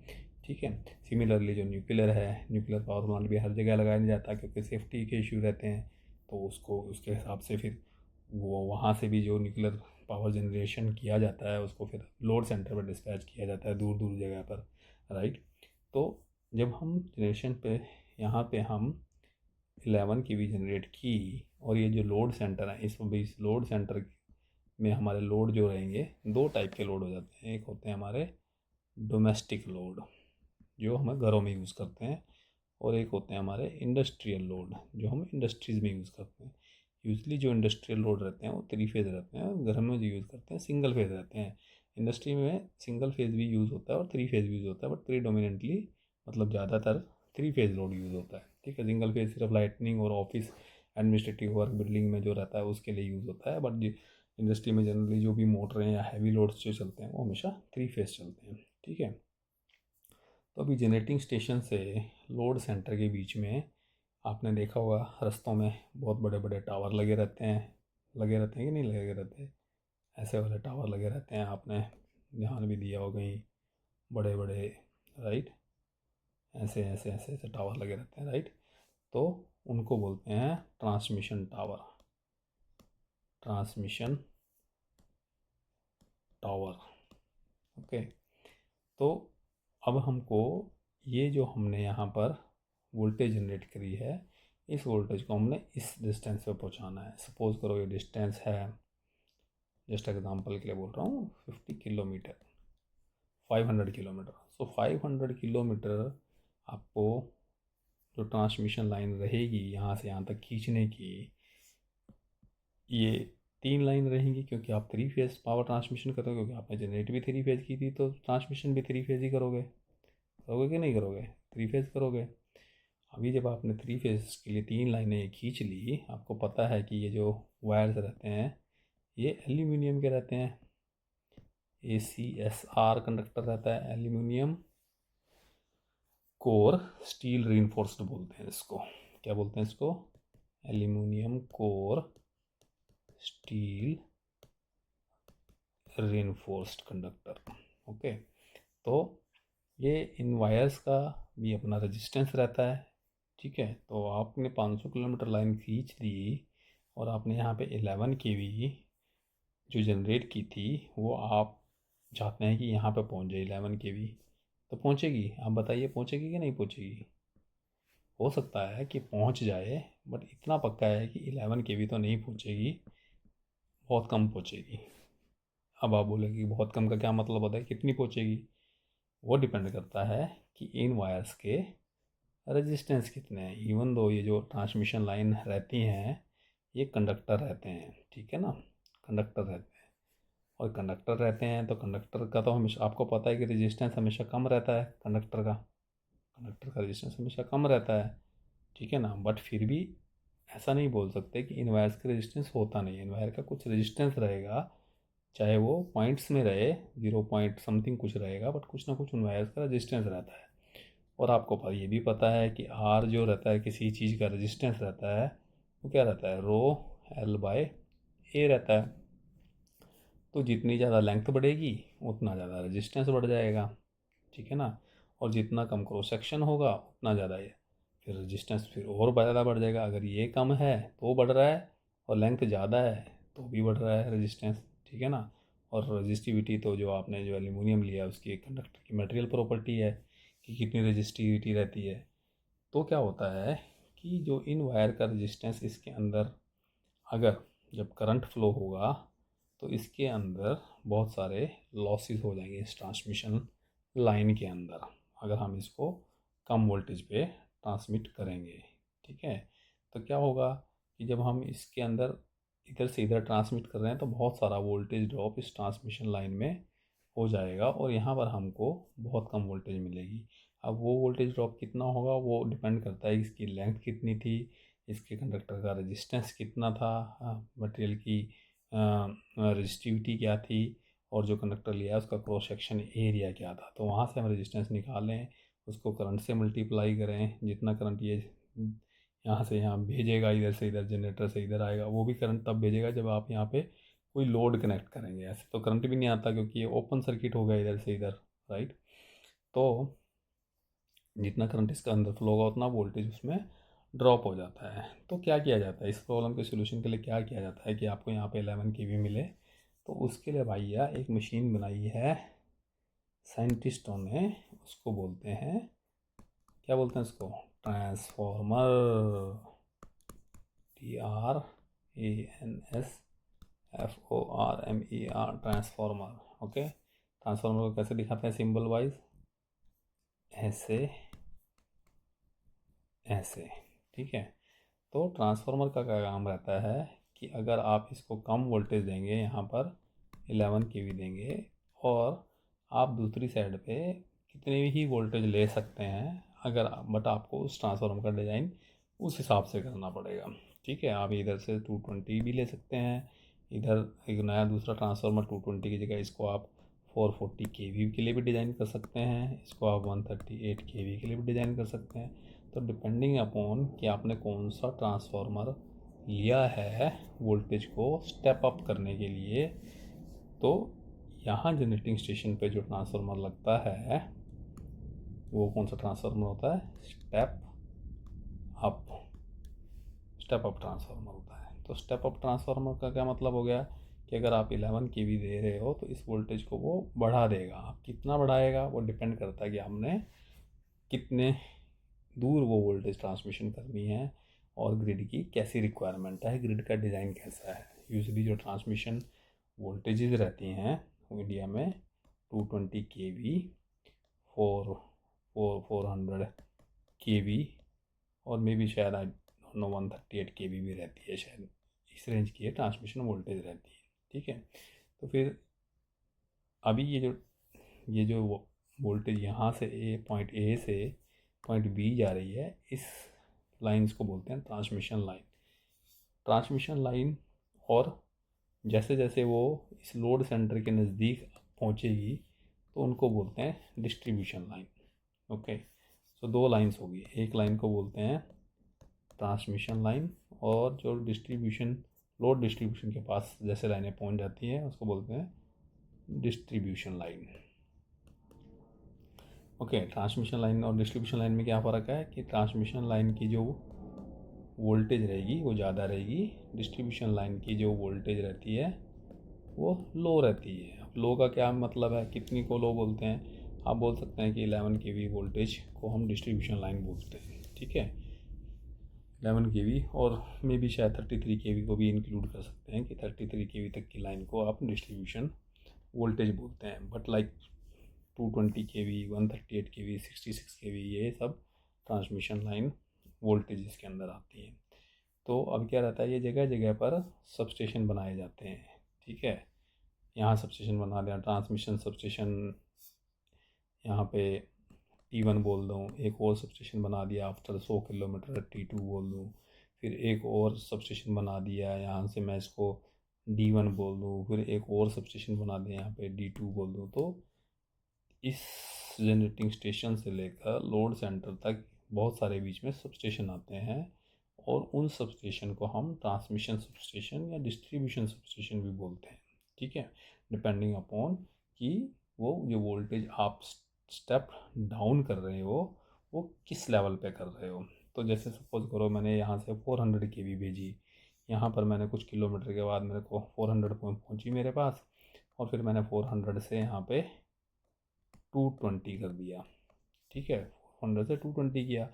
ठीक है, सिमिलरली जो न्यूक्लियर है, न्यूक्लियर पावर प्लांट भी हर जगह लगाया नहीं जाता क्योंकि सेफ्टी के इशू रहते हैं। तो उसको उसके हिसाब से फिर वो वहाँ से भी जो न्यूक्लियर पावर जनरेशन किया जाता है उसको फिर लोड सेंटर पर डिस्पैच किया जाता है दूर दूर जगह पर, राइट। तो जब हम जनरेशन पे यहाँ पे हम 11 kV जनरेट की और ये जो लोड सेंटर है इस लोड सेंटर में हमारे लोड जो रहेंगे, दो टाइप के लोड हो जाते हैं। एक होते हैं हमारे डोमेस्टिक लोड जो हम घरों में यूज़ करते हैं, और एक होते हैं हमारे इंडस्ट्रियल लोड जो हम इंडस्ट्रीज़ में यूज़ करते हैं। यूजली जो इंडस्ट्रियल लोड रहते हैं वो 3 फेज़ रहते हैं और घर में जो यूज़ करते हैं सिंगल फेज़ रहते हैं। इंडस्ट्री में सिंगल फेज़ भी यूज़ होता है और 3 फेज़ भी यूज़ होता है, बट प्रीडोमिनेंटली मतलब ज़्यादातर 3 फेज़ लोड यूज़ होता है। ठीक है, सिंगल फेज़ सिर्फ लाइटनिंग और ऑफिस एडमिनिस्ट्रेटिव वर्क बिल्डिंग में जो रहता है उसके लिए यूज़ होता है, बट इंडस्ट्री में जनरली जो भी मोटरें या हैवी लोड्स जो चलते हैं वो हमेशा 3 फेज़ चलते हैं। ठीक है, तो अभी जनरेटिंग स्टेशन से लोड सेंटर के बीच में आपने देखा होगा रास्तों में बहुत बड़े बड़े टावर लगे रहते हैं, कि नहीं लगे रहते? ऐसे वाले टावर लगे रहते हैं, आपने ध्यान भी दिया होगा कहीं, बड़े बड़े, राइट। ऐसे ऐसे ऐसे ऐसे टावर लगे रहते हैं, राइट। तो उनको बोलते हैं transmission tower, transmission tower. Okay, तो अब हमको ये जो हमने यहाँ पर वोल्टेज जनरेट करी है इस वोल्टेज को हमने इस डिस्टेंस पे पहुँचाना है। सपोज करो ये डिस्टेंस है, जस्ट एग्जांपल के लिए बोल रहा हूँ, 50 किलोमीटर, 500 किलोमीटर। सो 500 किलोमीटर आपको जो ट्रांसमिशन लाइन रहेगी यहाँ से यहाँ तक खींचने की, ये 3 लाइन रहेंगी क्योंकि आप 3 फेज़ पावर ट्रांसमिशन करोगे, क्योंकि आपने जनरेट भी 3 फेज़ की थी तो ट्रांसमिशन भी 3 फेज़ ही करोगे कि नहीं करोगे? 3 फेज़ करोगे। अभी जब आपने 3 फेज़ के लिए 3 लाइनें खींच ली, आपको पता है कि ये जो वायर्स रहते हैं ये एल्यूमिनियम के रहते हैं, ACSR कंडक्टर रहता है, एल्यूमिनियम कोर स्टील रीइंफोर्स्ड बोलते हैं इसको। क्या बोलते हैं इसको? Aluminium core steel reinforced conductor. Okay, तो ये इन वायर्स का भी अपना रेजिस्टेंस रहता है। ठीक है, तो आपने 500 किलोमीटर लाइन खींच दी और आपने यहाँ पे 11 kV जो जनरेट की थी वो आप चाहते हैं कि यहाँ पे पहुँच जाए 11 kV, तो पहुँचेगी? आप बताइए पहुँचेगी कि नहीं पहुँचेगी? हो सकता है कि पहुँच जाए, बट इतना पक्का है कि 11 kV तो नहीं पहुँचेगी, बहुत कम पहुँचेगी। अब आप बोलेंगे बहुत कम का क्या मतलब होता है, कितनी पहुँचेगी? वो डिपेंड करता है कि इन वायर्स के रेजिस्टेंस कितने हैं। इवन दो ये जो ट्रांसमिशन लाइन रहती हैं ये कंडक्टर रहते हैं, ठीक है ना, कंडक्टर रहते हैं, और कंडक्टर रहते हैं तो कंडक्टर का तो हमेशा आपको पता है कि रेजिस्टेंस हमेशा कम रहता है, कंडक्टर का रेजिस्टेंस हमेशा कम रहता है। ठीक है ना, बट फिर भी ऐसा नहीं बोल सकते कि इन वायर्स का रेजिस्टेंस होता नहीं है। इन वायर का कुछ रेजिस्टेंस रहेगा, चाहे वो पॉइंट्स में रहे, 0 पॉइंट समथिंग कुछ रहेगा, बट कुछ ना कुछ उन वायर्स का रेजिस्टेंस रहता है। और आपको ये भी पता है कि आर जो रहता है किसी चीज़ का रेजिस्टेंस रहता है वो क्या रहता है, ρL/A रहता है। तो जितनी ज़्यादा लेंथ बढ़ेगी उतना ज़्यादा रेजिस्टेंस बढ़ जाएगा, ठीक है ना। और जितना कम क्रॉस सेक्शन होगा उतना ज़्यादा ये फिर रेजिस्टेंस फिर और ज़्यादा बढ़ जाएगा। अगर ये कम है तो बढ़ रहा है और लेंथ ज़्यादा है तो भी बढ़ रहा है रेजिस्टेंस, ठीक है ना। और रजिस्टिविटी तो जो आपने जो एल्यूमिनियम लिया उसकी एक कंडक्टर की मटेरियल प्रॉपर्टी है कि कितनी रजिस्टिविटी रहती है। तो क्या होता है कि जो इन वायर का रजिस्टेंस इसके अंदर, अगर जब करंट फ्लो होगा तो इसके अंदर बहुत सारे लॉसेस हो जाएंगे इस ट्रांसमिशन लाइन के अंदर, अगर हम इसको कम वोल्टेज पे ट्रांसमिट करेंगे। ठीक है, तो क्या होगा कि जब हम इसके अंदर इधर से इधर ट्रांसमिट कर रहे हैं तो बहुत सारा वोल्टेज ड्रॉप इस ट्रांसमिशन लाइन में हो जाएगा और यहाँ पर हमको बहुत कम वोल्टेज मिलेगी। अब वो वोल्टेज ड्रॉप कितना होगा वो डिपेंड करता है इसकी लेंथ कितनी थी, इसके कंडक्टर का रेजिस्टेंस कितना था, मटेरियल की रेजिस्टिविटी क्या थी, और जो कंडक्टर लिया उसका क्रॉस सेक्शन एरिया क्या था। तो वहाँ से हम रेजिस्टेंस निकालें, उसको करंट से मल्टीप्लाई करें, जितना करंट ये यहाँ से यहाँ भेजेगा, इधर से इधर जनरेटर से इधर आएगा, वो भी करंट तब भेजेगा जब आप यहाँ पे कोई लोड कनेक्ट करेंगे। ऐसे तो करंट भी नहीं आता क्योंकि ये ओपन सर्किट हो गया इधर से इधर, राइट। तो जितना करंट इसका अंदर फ्लो होगा उतना वोल्टेज उसमें ड्रॉप हो जाता है। तो क्या किया जाता है इस प्रॉब्लम के सोल्यूशन के लिए, क्या किया जाता है कि आपको यहाँ पे 11 kV मिले, तो उसके लिए भैया एक मशीन बनाई है साइंटिस्टों ने, उसको बोलते हैं, क्या बोलते हैं उसको, transformer, TRANSFORMER, transformer. Okay, transformer को कैसे दिखाते हैं सिंबल वाइज, ऐसे ऐसे। ठीक है, तो ट्रांसफार्मर का क्या काम रहता है कि अगर आप इसको कम वोल्टेज देंगे, यहाँ पर 11 kV देंगे, और आप दूसरी साइड पे कितने ही वोल्टेज ले सकते हैं, अगर बट आपको उस ट्रांसफार्मर का डिज़ाइन उस हिसाब से करना पड़ेगा। ठीक है, आप इधर से 220 भी ले सकते हैं, इधर एक नया दूसरा ट्रांसफार्मर 220 की जगह इसको आप 440 kV के लिए भी डिज़ाइन कर सकते हैं, इसको आप 138 kV के लिए भी डिज़ाइन कर सकते हैं। तो डिपेंडिंग अपॉन कि आपने कौन सा ट्रांसफार्मर लिया है वोल्टेज को स्टेप अप करने के लिए, तो यहाँ जनरेटिंग स्टेशन पे जो ट्रांसफार्मर लगता है वो कौन सा ट्रांसफार्मर होता है, अप स्टेप अप ट्रांसफार्मर होता है। तो स्टेप अप ट्रांसफार्मर का क्या मतलब हो गया कि अगर आप 11 kV दे रहे हो तो इस वोल्टेज को वो बढ़ा देगा। आप कितना बढ़ाएगा वो डिपेंड करता है कि हमने कितने दूर वो वोल्टेज ट्रांसमिशन करनी है और ग्रिड की कैसी रिक्वायरमेंट है, ग्रिड का डिज़ाइन कैसा है। यूजली जो ट्रांसमिशन वोल्टेजेस रहती हैं इंडिया में 220 kV, 400 kV, और मे भी शायद 138 kV भी रहती है, शायद इस रेंज की है ट्रांसमिशन वोल्टेज रहती है। ठीक है, तो फिर अभी ये जो वोल्टेज यहाँ से पॉइंट ए से पॉइंट बी जा रही है, इस लाइंस को बोलते हैं ट्रांसमिशन लाइन। ट्रांसमिशन लाइन, और जैसे जैसे वो इस लोड सेंटर के नज़दीक पहुँचेगी तो उनको बोलते हैं डिस्ट्रीब्यूशन लाइन। ओके, तो दो लाइंस होगी, एक लाइन को बोलते हैं ट्रांसमिशन लाइन, और जो डिस्ट्रीब्यूशन लोड डिस्ट्रीब्यूशन के पास जैसे लाइनें पहुँच जाती हैं उसको बोलते हैं distribution line. Okay, transmission line और डिस्ट्रीब्यूशन लाइन में क्या फ़र्क है कि ट्रांसमिशन लाइन की जो वोल्टेज रहेगी वो ज़्यादा रहेगी, डिस्ट्रीब्यूशन लाइन की जो वोल्टेज रहती है वो लो रहती है। अब लो का क्या मतलब है, कितनी को लो बोलते हैं, आप बोल सकते हैं कि 11 kV वोल्टेज को हम डिस्ट्रीब्यूशन लाइन बोलते हैं। ठीक है, 11 kV, और मे भी शायद 33 kV को भी इंक्लूड कर सकते हैं कि 33 kV तक की लाइन को आप डिस्ट्रीब्यूशन वोल्टेज बोलते हैं। But like 220 kV, 138 kV, 66 kV, ये सब ट्रांसमिशन लाइन वोल्टेज इसके अंदर आती है। तो अब क्या रहता है, ये जगह जगह पर सबस्टेशन बनाए जाते हैं। ठीक है, यहाँ सबस्टेशन बना दिया, ट्रांसमिशन सबस्टेशन यहाँ पे T1 बोल दूँ, एक और सबस्टेशन बना दिया आफ्टर 100 किलोमीटर T2 बोल दूँ, फिर एक और सबस्टेशन बना दिया, यहाँ से मैं इसको D1 बोल दूँ, फिर एक और सबस्टेशन बना दिया यहाँ पे D2 बोल दूँ। तो इस जनरेटिंग स्टेशन से लेकर लोड सेंटर तक बहुत सारे बीच में सबस्टेशन आते हैं, और उन सबस्टेशन को हम ट्रांसमिशन सबस्टेशन या डिस्ट्रीब्यूशन सबस्टेशन भी बोलते हैं। ठीक है, डिपेंडिंग अपॉन कि वो जो वोल्टेज आप स्टेप डाउन कर रहे हो वो किस लेवल पे कर रहे हो। तो जैसे सपोज करो मैंने यहाँ से 400 kV भेजी, यहाँ पर मैंने कुछ किलोमीटर के बाद मेरे को 400 पहुँची मेरे पास, और फिर मैंने 400 से यहाँ पे 220 कर दिया, ठीक है। 400 से 220 किया,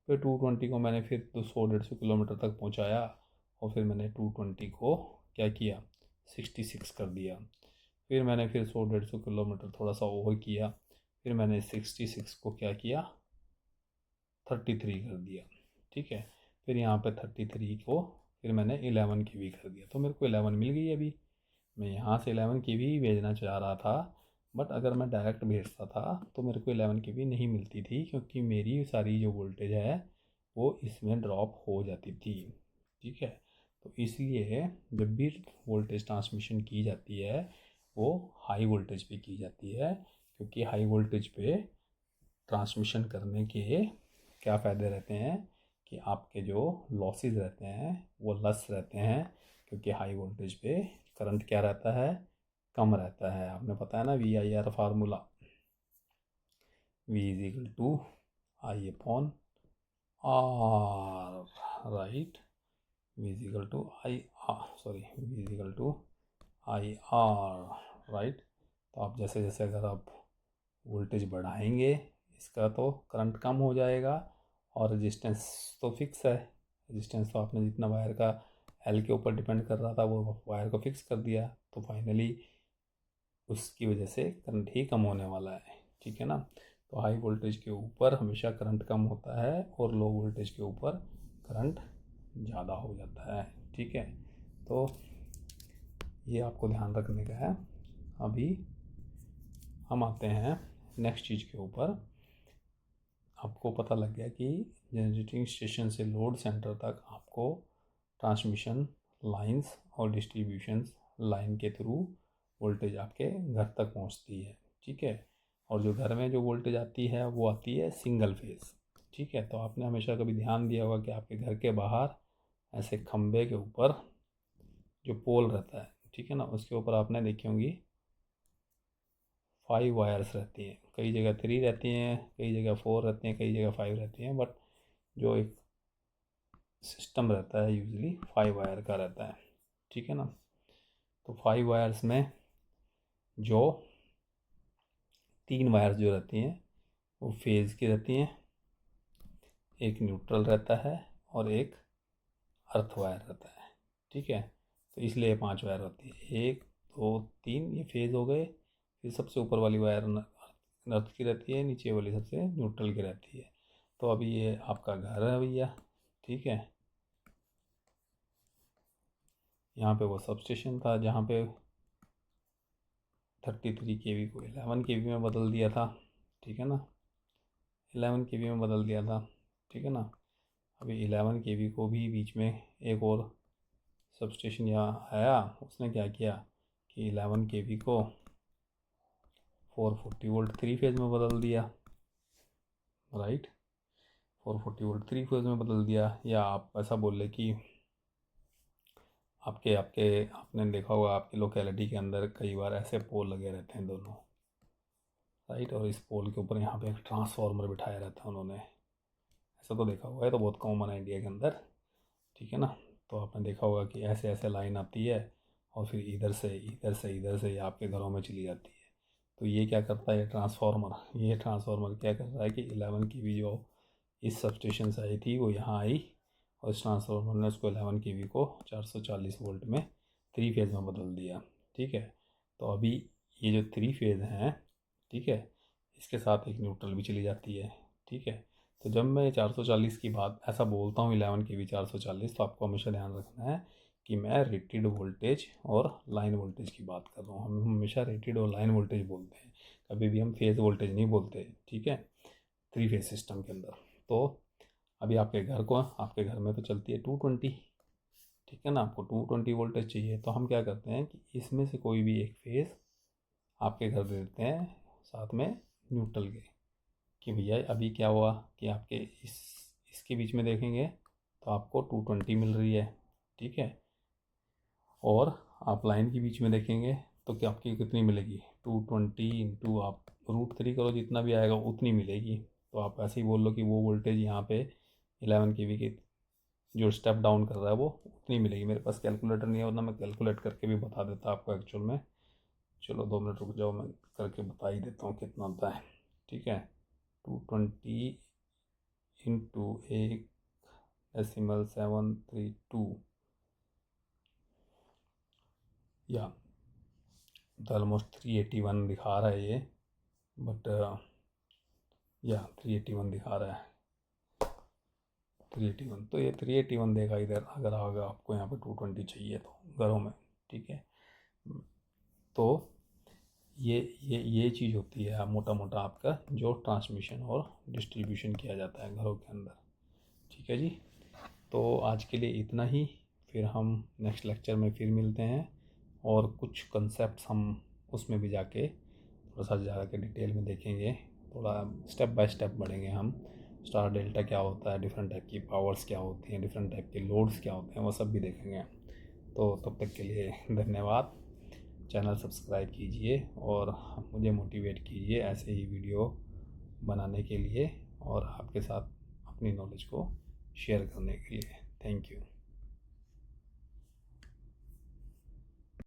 फिर 220 को मैंने फिर 100-150 किलोमीटर तक पहुँचाया, और फिर मैंने 220 को क्या किया, 66 कर दिया। फिर मैंने फिर 100-150 किलोमीटर थोड़ा सा ओवर किया, फिर मैंने 66 को क्या किया, 33 कर दिया, ठीक है। फिर यहाँ पे 33 को फिर मैंने 11 की भी कर दिया, तो मेरे को 11 मिल गई। अभी मैं यहाँ से 11 की भी भेजना चाह रहा था, बट अगर मैं डायरेक्ट भेजता था तो मेरे को 11 की भी नहीं मिलती थी, क्योंकि मेरी सारी जो वोल्टेज है वो इसमें ड्रॉप हो जाती थी, ठीक है। तो इसलिए जब भी वोल्टेज ट्रांसमिशन की जाती है वो हाई वोल्टेज पे की जाती है, क्योंकि हाई वोल्टेज पे ट्रांसमिशन करने के क्या फ़ायदे रहते हैं कि आपके जो लॉसेस रहते हैं वो लेस रहते हैं, क्योंकि हाई वोल्टेज पे करंट क्या रहता है, कम रहता है। आपने पता है ना VIR formula, V is equal to I upon R, right. V is equal to V is equal to IR, right. तो आप जैसे जैसे अगर आप वोल्टेज बढ़ाएंगे इसका तो करंट कम हो जाएगा, और रेजिस्टेंस तो फिक्स है। रेजिस्टेंस तो आपने जितना वायर का L के ऊपर डिपेंड कर रहा था वो वायर को फिक्स कर दिया, तो फाइनली उसकी वजह से करंट ही कम होने वाला है, ठीक है ना। तो हाई वोल्टेज के ऊपर हमेशा करंट कम होता है और लो वोल्टेज के ऊपर करंट ज़्यादा हो जाता है, ठीक है। तो ये आपको ध्यान रखने का है। अभी हम आते हैं नेक्स्ट चीज़ के ऊपर। आपको पता लग गया कि जनरेटिंग स्टेशन से लोड सेंटर तक आपको ट्रांसमिशन लाइंस और डिस्ट्रीब्यूशन लाइन के थ्रू वोल्टेज आपके घर तक पहुंचती है, ठीक है। और जो घर में जो वोल्टेज आती है वो आती है सिंगल फेज, ठीक है। तो आपने हमेशा कभी ध्यान दिया होगा कि आपके घर के बाहर ऐसे खंबे के ऊपर जो पोल रहता है, ठीक है ना, उसके ऊपर आपने देखी होंगी 5 वायर्स रहती हैं। कई जगह 3 रहती हैं, कई जगह 4 रहती हैं, कई जगह 5 रहती हैं, बट जो एक सिस्टम रहता है यूजली 5 वायर का रहता है, ठीक है ना। तो 5 वायर्स में जो 3 वायर्स जो रहती हैं वो फेज़ की रहती हैं, एक न्यूट्रल रहता है और एक अर्थ वायर रहता है, ठीक है। तो इसलिए 5 वायर होती है, 1 2 3 ये फेज़ हो गए। फिर सबसे ऊपर वाली वायर अर्थ की रहती है, नीचे वाली सबसे न्यूट्रल की रहती है। तो अभी ये आपका घर है भैया, ठीक है। यहाँ पे वो सब स्टेशन था जहाँ पे 33 kV को 11 kV में बदल दिया था, ठीक है ना। 11 kV में बदल दिया था, ठीक है ना। अभी 11 kV को भी बीच में एक और सब स्टेशन यहाँ आया, उसने क्या किया कि 11 kV को 440 वोल्ट 3 फेज़ में बदल दिया, राइट। 440 वोल्ट 3 फेज़ में बदल दिया। या आप ऐसा बोल ले कि आपके आपके आपने देखा होगा आपकी लोकेलिटी के अंदर कई बार ऐसे पोल लगे रहते हैं दोनों, राइट। और इस पोल के ऊपर यहाँ पे एक ट्रांसफार्मर बिठाया रहता है उन्होंने, ऐसा तो देखा हुआ है, तो बहुत कॉमन है इंडिया के अंदर, ठीक है ना। तो आपने देखा होगा कि ऐसे ऐसे लाइन आती है और फिर इधर से इधर से इधर से ये आपके घरों में चली जाती है। तो ये क्या करता है ट्रांसफार्मर, ये ट्रांसफार्मर क्या कर रहा है कि 11 की भी जो इस सब स्टेशन से आई थी वो यहाँ आई, और इस ट्रांसफार्मर ने उसको 11 kV को 440 वोल्ट में 3 फेज़ में बदल दिया, ठीक है। तो अभी ये जो 3 फेज़ हैं, ठीक है, इसके साथ एक न्यूट्रल भी चली जाती है, ठीक है। तो जब मैं 440 की बात ऐसा बोलता हूँ 11 kV 440, तो आपको हमेशा ध्यान रखना है कि मैं रेटेड वोल्टेज और लाइन वोल्टेज की बात कर रहा हूँ। हम हमेशा रेटेड और लाइन वोल्टेज बोलते हैं, कभी भी हम फेज़ वोल्टेज नहीं बोलते, ठीक है, 3 फेज़ सिस्टम के अंदर। तो अभी आपके घर में तो चलती है 220, ठीक है ना। आपको 220 वोल्टेज चाहिए, तो हम क्या करते हैं कि इसमें से कोई भी एक फेज़ आपके घर दे देते हैं साथ में न्यूट्रल के, कि भैया अभी क्या हुआ कि आपके इसके बीच में देखेंगे तो आपको 220 मिल रही है, ठीक है। और आप लाइन के बीच में देखेंगे तो क्या आपकी कितनी मिलेगी, 220 इंटू आप √3 करो, जितना भी आएगा उतनी मिलेगी। तो आप ऐसे ही बोल लो कि वो वोल्टेज यहाँ पे 11 kV की जो स्टेप डाउन कर रहा है वो उतनी मिलेगी। मेरे पास कैलकुलेटर नहीं है, वरना मैं कैलकुलेट करके भी बता देता आपको एक्चुअल में। चलो 2 मिनट रुक जाओ, मैं करके बता ही देता हूँ कितना होता है। ठीक है, 220 इंटू 1.732 या तो ऑलमोस्ट 381 दिखा रहा है ये, बट या 381 दिखा रहा है, 381। तो ये 381 देगा इधर, अगर आपको यहाँ पे 220 चाहिए तो घरों में। ठीक है, तो ये चीज़ होती है मोटा मोटा आपका जो ट्रांसमिशन और डिस्ट्रीब्यूशन किया जाता है घरों के अंदर। ठीक है जी, तो आज के लिए इतना ही, फिर हम नेक्स्ट लेक्चर में फिर मिलते हैं और कुछ कंसेप्ट्स हम उसमें भी जाके थोड़ा सा ज़्यादा के डिटेल में देखेंगे, थोड़ा स्टेप बाय स्टेप बढ़ेंगे हम। स्टार डेल्टा क्या होता है, डिफरेंट टाइप की पावर्स क्या होती हैं, डिफरेंट टाइप के लोड्स क्या होते हैं, वो सब भी देखेंगे। तो तब तक के लिए धन्यवाद। चैनल सब्सक्राइब कीजिए और मुझे मोटिवेट कीजिए ऐसे ही वीडियो बनाने के लिए और आपके साथ अपनी नॉलेज को शेयर करने के लिए। Thank you.